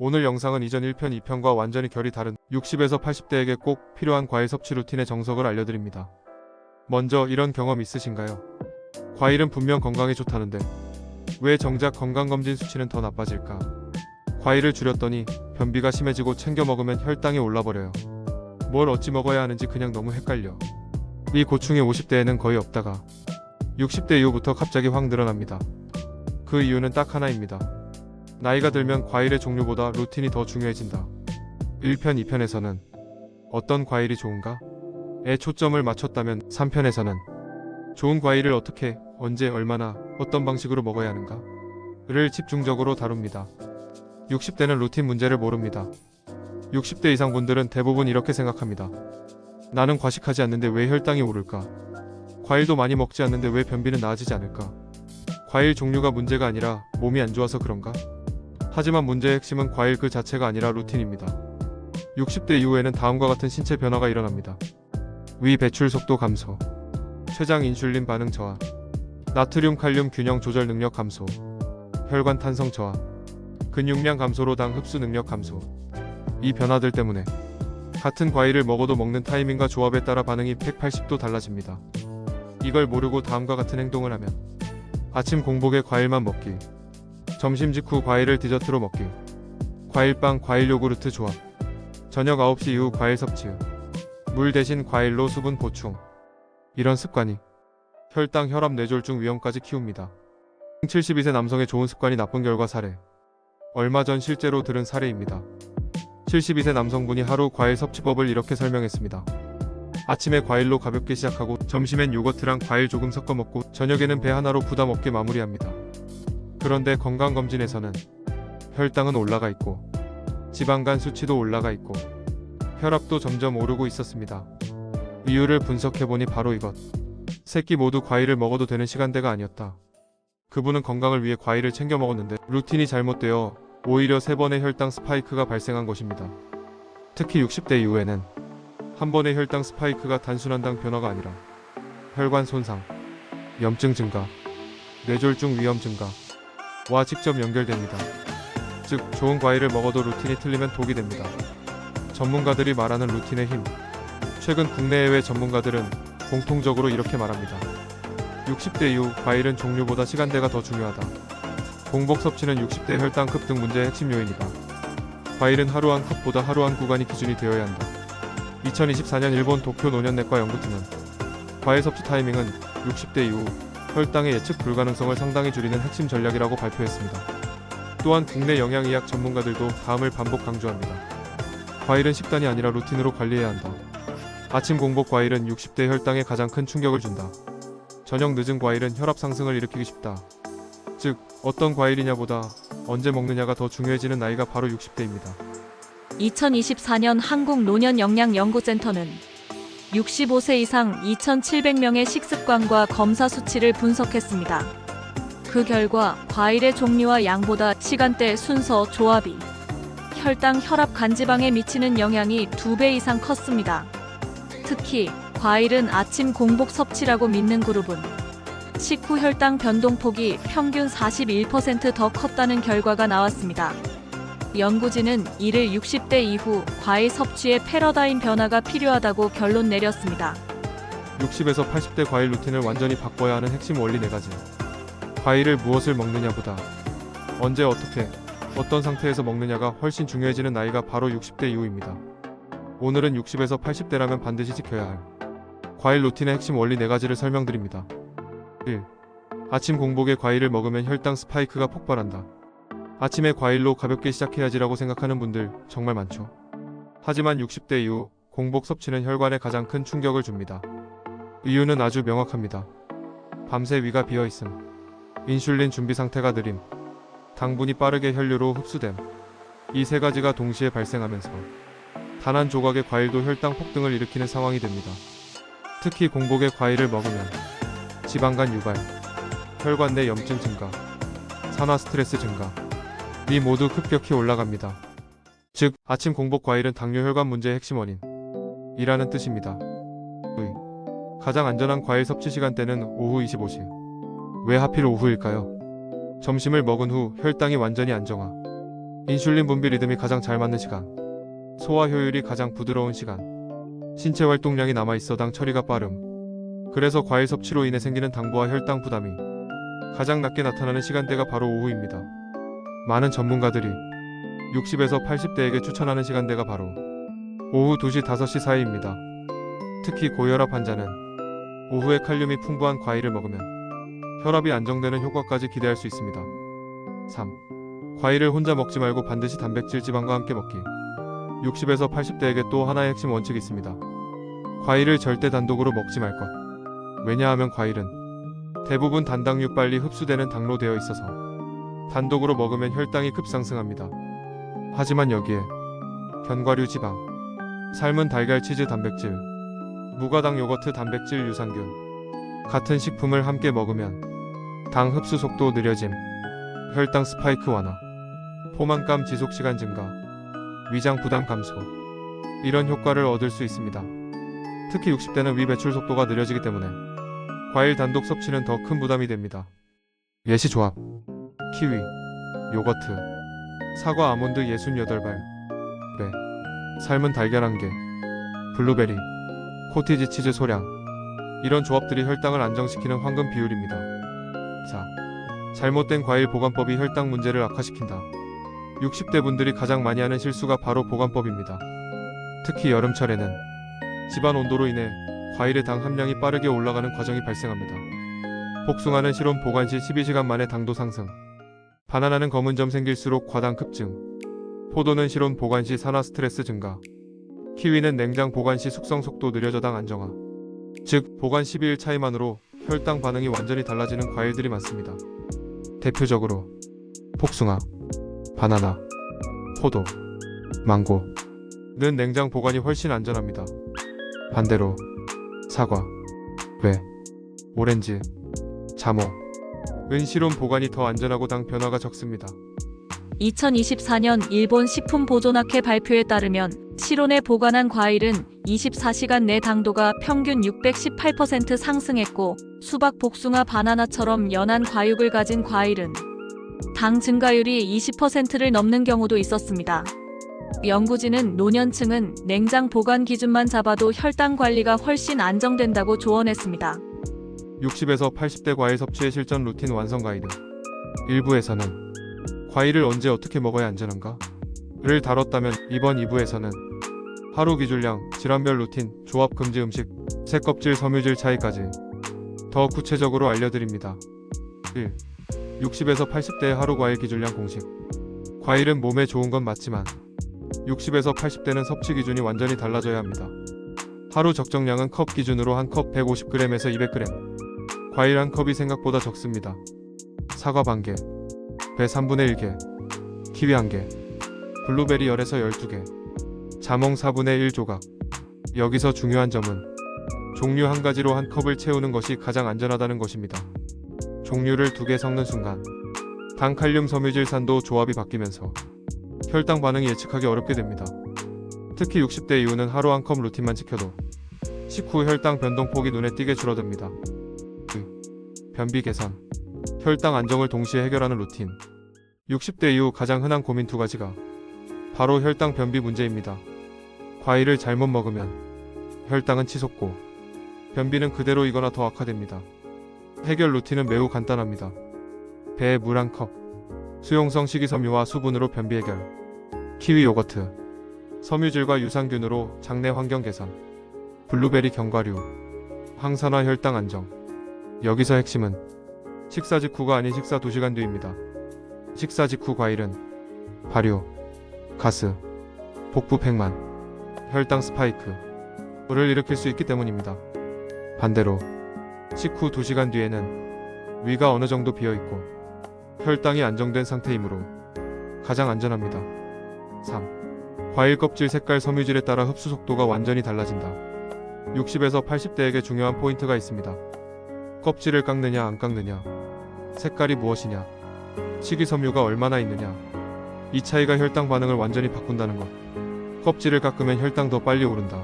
오늘 영상은 이전 1편, 2편과 완전히 결이 다른 60에서 80대에게 꼭 필요한 과일 섭취 루틴의 정석을 알려드립니다. 먼저 이런 경험 있으신가요? 과일은 분명 건강에 좋다는데 왜 정작 건강검진 수치는 더 나빠질까? 과일을 줄였더니 변비가 심해지고 챙겨 먹으면 혈당이 올라버려요. 뭘 어찌 먹어야 하는지 그냥 너무 헷갈려. 이 고충이 50대에는 거의 없다가 60대 이후부터 갑자기 확 늘어납니다. 그 이유는 딱 하나입니다. 나이가 들면 과일의 종류보다 루틴이 더 중요해진다. 1편, 2편에서는 어떤 과일이 좋은가? 에 초점을 맞췄다면 3편에서는 좋은 과일을 어떻게, 언제, 얼마나, 어떤 방식으로 먹어야 하는가? 를 집중적으로 다룹니다. 60대는 루틴 문제를 모릅니다. 60대 이상 분들은 대부분 이렇게 생각합니다. 나는 과식하지 않는데 왜 혈당이 오를까? 과일도 많이 먹지 않는데 왜 변비는 나아지지 않을까? 과일 종류가 문제가 아니라 몸이 안 좋아서 그런가? 하지만 문제의 핵심은 과일 그 자체가 아니라 루틴입니다. 60대 이후에는 다음과 같은 신체 변화가 일어납니다. 위 배출 속도 감소, 췌장 인슐린 반응 저하, 나트륨 칼륨 균형 조절 능력 감소, 혈관 탄성 저하, 근육량 감소로 당 흡수 능력 감소. 이 변화들 때문에 같은 과일을 먹어도 먹는 타이밍과 조합에 따라 반응이 180도 달라집니다. 이걸 모르고 다음과 같은 행동을 하면 아침 공복에 과일만 먹기, 점심 직후 과일을 디저트로 먹기, 과일빵 과일 요구르트 조합, 저녁 9시 이후 과일 섭취, 물 대신 과일로 수분 보충. 이런 습관이 혈당, 혈압, 뇌졸중 위험까지 키웁니다. 72세 남성의 좋은 습관이 나쁜 결과 사례. 얼마 전 실제로 들은 사례입니다. 72세 남성분이 하루 과일 섭취법을 이렇게 설명했습니다. 아침에 과일로 가볍게 시작하고 점심엔 요거트랑 과일 조금 섞어 먹고 저녁에는 배 하나로 부담 없게 마무리합니다. 그런데 건강검진에서는 혈당은 올라가 있고 지방간 수치도 올라가 있고 혈압도 점점 오르고 있었습니다. 이유를 분석해보니 바로 이것. 세끼 모두 과일을 먹어도 되는 시간대가 아니었다. 그분은 건강을 위해 과일을 챙겨 먹었는데 루틴이 잘못되어 오히려 3번의 혈당 스파이크가 발생한 것입니다. 특히 60대 이후에는 한 번의 혈당 스파이크가 단순한 당 변화가 아니라 혈관 손상, 염증 증가, 뇌졸중 위험 증가와 직접 연결됩니다. 즉, 좋은 과일을 먹어도 루틴이 틀리면 독이 됩니다. 전문가들이 말하는 루틴의 힘. 최근 국내외 전문가들은 공통적으로 이렇게 말합니다. 60대 이후 과일은 종류보다 시간대가 더 중요하다. 공복 섭취는 60대 혈당 급 등 문제의 핵심 요인이다. 과일은 하루 한 컵보다 하루 한 구간이 기준이 되어야 한다. 2024년 일본 도쿄 노년내과 연구팀은 과일 섭취 타이밍은 60대 이후 혈당의 예측 불가능성을 상당히 줄이는 핵심 전략이라고 발표했습니다. 또한 국내 영양의학 전문가들도 다음을 반복 강조합니다. 과일은 식단이 아니라 루틴으로 관리해야 한다. 아침 공복 과일은 60대 혈당에 가장 큰 충격을 준다. 저녁 늦은 과일은 혈압 상승을 일으키기 쉽다. 즉, 어떤 과일이냐보다 언제 먹느냐가 더 중요해지는 나이가 바로 60대입니다. 2024년 한국노년영양연구센터는 65세 이상 2,700명의 식습관과 검사 수치를 분석했습니다. 그 결과 과일의 종류와 양보다 시간대, 순서, 조합이 혈당, 혈압, 간지방에 미치는 영향이 2배 이상 컸습니다. 특히 과일은 아침 공복 섭취라고 믿는 그룹은 식후 혈당 변동폭이 평균 41% 더 컸다는 결과가 나왔습니다. 연구진은 이를 60대 이후 과일 섭취의 패러다임 변화가 필요하다고 결론 내렸습니다. 60에서 80대 과일 루틴을 완전히 바꿔야 하는 핵심 원리 4가지. 과일을 무엇을 먹느냐보다 언제, 어떻게, 어떤 상태에서 먹느냐가 훨씬 중요해지는 나이가 바로 60대 이후입니다. 오늘은 60에서 80대라면 반드시 지켜야 할 과일 루틴의 핵심 원리 4가지를 설명드립니다. 1. 아침 공복에 과일을 먹으면 혈당 스파이크가 폭발한다. 아침에 과일로 가볍게 시작해야지라고 생각하는 분들 정말 많죠. 하지만 60대 이후 공복 섭취는 혈관에 가장 큰 충격을 줍니다. 이유는 아주 명확합니다. 밤새 위가 비어있음, 인슐린 준비 상태가 느림, 당분이 빠르게 혈류로 흡수됨. 이 3가지가 동시에 발생하면서 단 한 조각의 과일도 혈당 폭등을 일으키는 상황이 됩니다. 특히 공복에 과일을 먹으면 지방간 유발, 혈관 내 염증 증가, 산화 스트레스 증가, 이 모두 급격히 올라갑니다. 즉, 아침 공복 과일은 당뇨 혈관 문제의 핵심 원인이라는 뜻입니다. 가장 안전한 과일 섭취 시간대는 오후 25시. 왜 하필 오후일까요? 점심을 먹은 후 혈당이 완전히 안정화, 인슐린 분비 리듬이 가장 잘 맞는 시간, 소화 효율이 가장 부드러운 시간, 신체 활동량이 남아있어 당 처리가 빠름. 그래서 과일 섭취로 인해 생기는 당부와 혈당 부담이 가장 낮게 나타나는 시간대가 바로 오후입니다. 많은 전문가들이 60에서 80대에게 추천하는 시간대가 바로 오후 2시, 5시 사이입니다. 특히 고혈압 환자는 오후에 칼륨이 풍부한 과일을 먹으면 혈압이 안정되는 효과까지 기대할 수 있습니다. 3. 과일을 혼자 먹지 말고 반드시 단백질 지방과 함께 먹기. 60에서 80대에게 또 하나의 핵심 원칙이 있습니다. 과일을 절대 단독으로 먹지 말 것. 왜냐하면 과일은 대부분 단당류 빨리 흡수되는 당로 되어 있어서 단독으로 먹으면 혈당이 급상승합니다. 하지만 여기에 견과류 지방, 삶은 달걀 치즈 단백질, 무가당 요거트 단백질 유산균 같은 식품을 함께 먹으면 당 흡수 속도 느려짐, 혈당 스파이크 완화, 포만감 지속 시간 증가, 위장 부담 감소, 이런 효과를 얻을 수 있습니다. 특히 60대는 위 배출 속도가 느려지기 때문에 과일 단독 섭취는 더 큰 부담이 됩니다. 예시 조합: 키위, 요거트, 사과 아몬드 68발, 배, 삶은 달걀 1개, 블루베리, 코티지 치즈 소량. 이런 조합들이 혈당을 안정시키는 황금 비율입니다. 4. 잘못된 과일 보관법이 혈당 문제를 악화시킨다. 60대 분들이 가장 많이 하는 실수가 바로 보관법입니다. 특히 여름철에는 집안 온도로 인해 과일의 당 함량이 빠르게 올라가는 과정이 발생합니다. 복숭아는 실온 보관 시 12시간 만에 당도 상승, 바나나는 검은 점 생길수록 과당 급증, 포도는 실온 보관 시 산화 스트레스 증가, 키위는 냉장 보관 시 숙성 속도 느려져 당 안정화. 즉 보관 12일 차이만으로 혈당 반응이 완전히 달라지는 과일들이 많습니다. 대표적으로 복숭아, 바나나, 포도, 망고는 냉장 보관이 훨씬 안전합니다. 반대로 사과, 배, 오렌지, 자몽은 실온 보관이 더 안전하고 당 변화가 적습니다. 2024년 일본 식품보존학회 발표에 따르면 실온에 보관한 과일은 24시간 내 당도가 평균 618% 상승했고, 수박, 복숭아, 바나나처럼 연한 과육을 가진 과일은 당 증가율이 20%를 넘는 경우도 있었습니다. 연구진은 노년층은 냉장 보관 기준만 잡아도 혈당 관리가 훨씬 안정된다고 조언했습니다. 60에서 80대 과일 섭취의 실전 루틴 완성 가이드. 1부에서는 과일을 언제 어떻게 먹어야 안전한가? 를 다뤘다면 이번 2부에서는 하루 기준량, 질환별 루틴, 조합 금지 음식, 새껍질 섬유질 차이까지 더 구체적으로 알려드립니다. 1. 60에서 80대의 하루 과일 기준량 공식. 과일은 몸에 좋은 건 맞지만 60에서 80대는 섭취 기준이 완전히 달라져야 합니다. 하루 적정량은 컵 기준으로 한 컵 150g에서 200g. 과일 한 컵이 생각보다 적습니다. 사과 반개, 배 3분의 1개, 키위 1개, 블루베리 10에서 12개, 자몽 4분의 1 조각. 여기서 중요한 점은 종류 한 가지로 한 컵을 채우는 것이 가장 안전하다는 것입니다. 종류를 2개 섞는 순간 당, 칼륨, 섬유질, 산도 조합이 바뀌면서 혈당 반응이 예측하기 어렵게 됩니다. 특히 60대 이후는 하루 한 컵 루틴만 지켜도 식후 혈당 변동폭이 눈에 띄게 줄어듭니다. 변비 개선, 혈당 안정을 동시에 해결하는 루틴. 60대 이후 가장 흔한 고민 2가지가 바로 혈당 변비 문제입니다. 과일을 잘못 먹으면 혈당은 치솟고 변비는 그대로이거나 더 악화됩니다. 해결 루틴은 매우 간단합니다. 배에 물 1컵, 수용성 식이섬유와 수분으로 변비 해결, 키위 요거트, 섬유질과 유산균으로 장내 환경 개선, 블루베리 견과류, 항산화 혈당 안정. 여기서 핵심은 식사 직후가 아닌 식사 2시간 뒤입니다. 식사 직후 과일은 발효, 가스, 복부 팽만, 혈당 스파이크를 일으킬 수 있기 때문입니다. 반대로 식후 2시간 뒤에는 위가 어느 정도 비어있고 혈당이 안정된 상태이므로 가장 안전합니다. 3. 과일 껍질 색깔 섬유질에 따라 흡수 속도가 완전히 달라진다. 60에서 80대에게 중요한 포인트가 있습니다. 껍질을 깎느냐 안 깎느냐, 색깔이 무엇이냐, 식이섬유가 얼마나 있느냐, 이 차이가 혈당 반응을 완전히 바꾼다는 것. 껍질을 깎으면 혈당 더 빨리 오른다.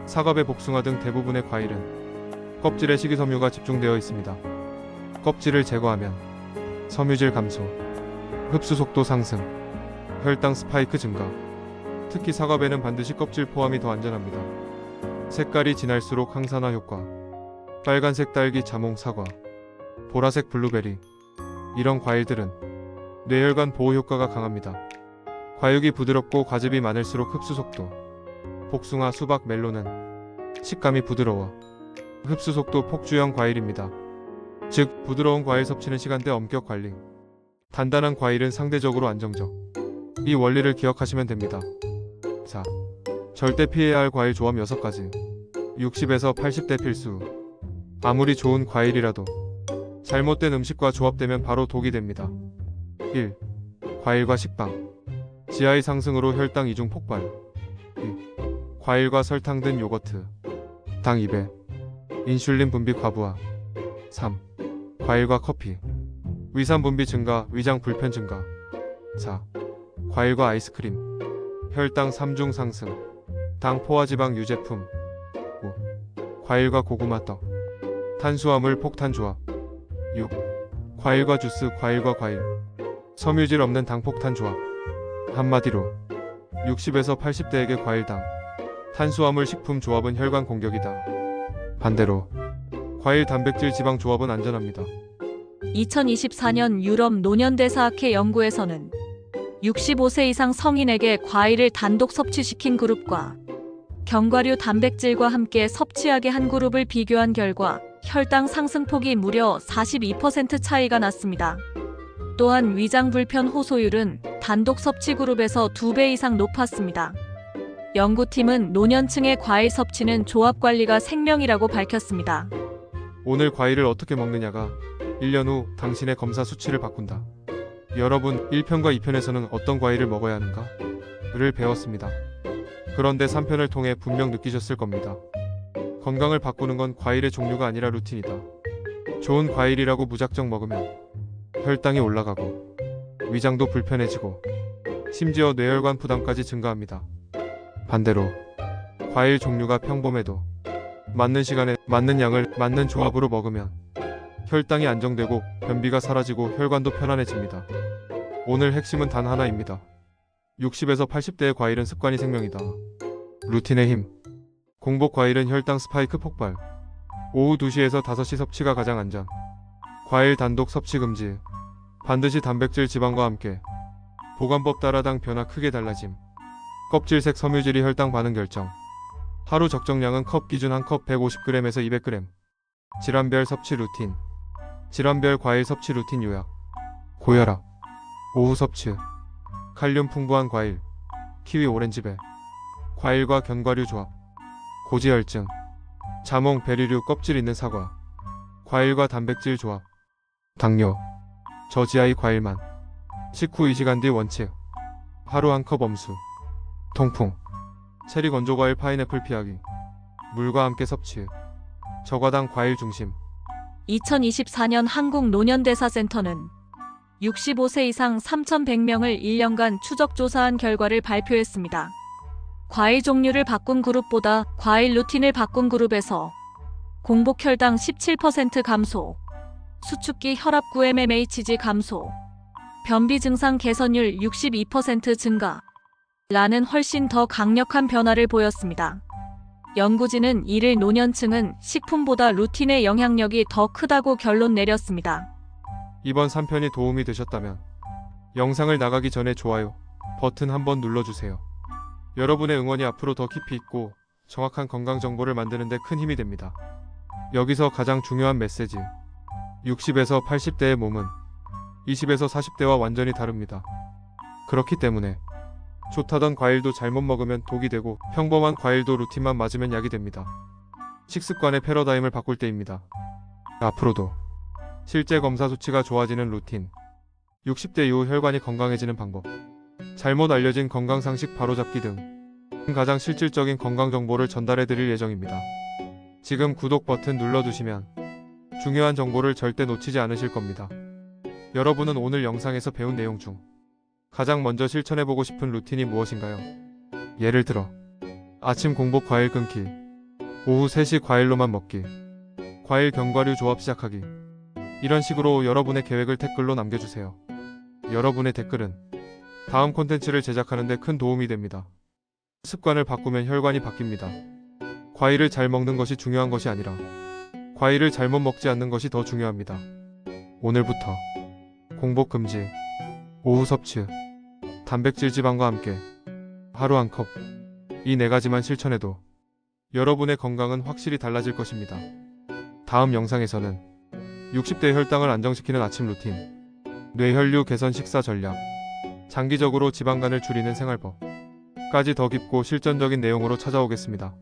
사과배, 복숭아 등 대부분의 과일은 껍질에 식이섬유가 집중되어 있습니다. 껍질을 제거하면 섬유질 감소, 흡수 속도 상승, 혈당 스파이크 증가. 특히 사과배는 반드시 껍질 포함이 더 안전합니다. 색깔이 진할수록 항산화 효과. 빨간색 딸기, 자몽, 사과, 보라색 블루베리. 이런 과일들은 뇌혈관 보호 효과가 강합니다. 과육이 부드럽고 과즙이 많을수록 흡수 속도. 복숭아, 수박, 멜론은 식감이 부드러워 흡수 속도 폭주형 과일입니다. 즉, 부드러운 과일 섭취는 시간대 엄격 관리. 단단한 과일은 상대적으로 안정적. 이 원리를 기억하시면 됩니다. 자, 절대 피해야 할 과일 조합 6가지. 60에서 80대 필수. 아무리 좋은 과일이라도 잘못된 음식과 조합되면 바로 독이 됩니다. 1. 과일과 식빵. GI 상승으로 혈당 이중 폭발. 2. 과일과 설탕 든 요거트. 당 2배. 인슐린 분비 과부하. 3. 과일과 커피. 위산 분비 증가, 위장 불편 증가. 4. 과일과 아이스크림. 혈당 3중 상승. 당 포화지방 유제품. 5. 과일과 고구마 떡. 탄수화물 폭탄 조합. 6. 과일과 주스, 과일과 과일. 섬유질 없는 당 폭탄 조합. 한마디로 60에서 80대에게 과일당 탄수화물 식품 조합은 혈관 공격이다. 반대로 과일 단백질 지방 조합은 안전합니다. 2024년 유럽 노년대사학회 연구에서는 65세 이상 성인에게 과일을 단독 섭취시킨 그룹과 견과류 단백질과 함께 섭취하게 한 그룹을 비교한 결과 혈당 상승폭이 무려 42% 차이가 났습니다. 또한 위장 불편 호소율은 단독 섭취 그룹에서 2배 이상 높았습니다. 연구팀은 노년층의 과일 섭취는 조합 관리가 생명이라고 밝혔습니다. 오늘 과일을 어떻게 먹느냐가 1년 후 당신의 검사 수치를 바꾼다. 여러분, 1편과 2편에서는 어떤 과일을 먹어야 하는가를 배웠습니다. 그런데 3편을 통해 분명 느끼셨을 겁니다. 건강을 바꾸는 건 과일의 종류가 아니라 루틴이다. 좋은 과일이라고 무작정 먹으면 혈당이 올라가고 위장도 불편해지고 심지어 뇌혈관 부담까지 증가합니다. 반대로 과일 종류가 평범해도 맞는 시간에 맞는 양을 맞는 조합으로 먹으면 혈당이 안정되고 변비가 사라지고 혈관도 편안해집니다. 오늘 핵심은 단 하나입니다. 60에서 80대의 과일은 습관이 생명이다. 루틴의 힘. 공복 과일은 혈당 스파이크 폭발. 오후 2시에서 5시 섭취가 가장 안전. 과일 단독 섭취 금지. 반드시 단백질 지방과 함께. 보관법 따라 당 변화 크게 달라짐. 껍질색 섬유질이 혈당 반응 결정. 하루 적정량은 컵 기준 한 컵 150g에서 200g. 질환별 섭취 루틴. 질환별 과일 섭취 루틴 요약. 고혈압. 오후 섭취. 칼륨 풍부한 과일. 키위, 오렌지배. 과일과 견과류 조합. 고지혈증. 자몽, 베리류, 껍질 있는 사과. 과일과 단백질 조합. 당뇨. 저지아이 과일만. 식후 2시간 뒤 원칙. 하루 한 컵 엄수. 통풍. 체리, 건조과일, 파인애플 피하기. 물과 함께 섭취. 저과당 과일 중심. 2024년 한국노년대사센터는 65세 이상 3,100명을 1년간 추적 조사한 결과를 발표했습니다. 과일 종류를 바꾼 그룹보다 과일 루틴을 바꾼 그룹에서 공복 혈당 17% 감소, 수축기 혈압 9mmHg 감소, 변비 증상 개선율 62% 증가, 라는 훨씬 더 강력한 변화를 보였습니다. 연구진은 이를 노년층은 식품보다 루틴의 영향력이 더 크다고 결론 내렸습니다. 이번 3편이 도움이 되셨다면 영상을 나가기 전에 좋아요 버튼 한번 눌러주세요. 여러분의 응원이 앞으로 더 깊이 있고 정확한 건강 정보를 만드는 데 큰 힘이 됩니다. 여기서 가장 중요한 메시지. 60에서 80대의 몸은 20에서 40대와 완전히 다릅니다. 그렇기 때문에 좋다던 과일도 잘못 먹으면 독이 되고 평범한 과일도 루틴만 맞으면 약이 됩니다. 식습관의 패러다임을 바꿀 때입니다. 앞으로도 실제 검사 수치가 좋아지는 루틴, 60대 이후 혈관이 건강해지는 방법, 잘못 알려진 건강상식 바로잡기 등 가장 실질적인 건강 정보를 전달해 드릴 예정입니다. 지금 구독 버튼 눌러두시면 중요한 정보를 절대 놓치지 않으실 겁니다. 여러분은 오늘 영상에서 배운 내용 중 가장 먼저 실천해보고 싶은 루틴이 무엇인가요? 예를 들어 아침 공복 과일 끊기, 오후 3시 과일로만 먹기, 과일 견과류 조합 시작하기. 이런 식으로 여러분의 계획을 댓글로 남겨주세요. 여러분의 댓글은 다음 콘텐츠를 제작하는 데 큰 도움이 됩니다. 습관을 바꾸면 혈관이 바뀝니다. 과일을 잘 먹는 것이 중요한 것이 아니라 과일을 잘못 먹지 않는 것이 더 중요합니다. 오늘부터 공복 금지, 오후 섭취, 단백질 지방과 함께 하루 한 컵. 이 네 가지만 실천해도 여러분의 건강은 확실히 달라질 것입니다. 다음 영상에서는 60대 혈당을 안정시키는 아침 루틴, 뇌혈류 개선 식사 전략, 장기적으로 지방간을 줄이는 생활법까지 더 깊고 실전적인 내용으로 찾아오겠습니다.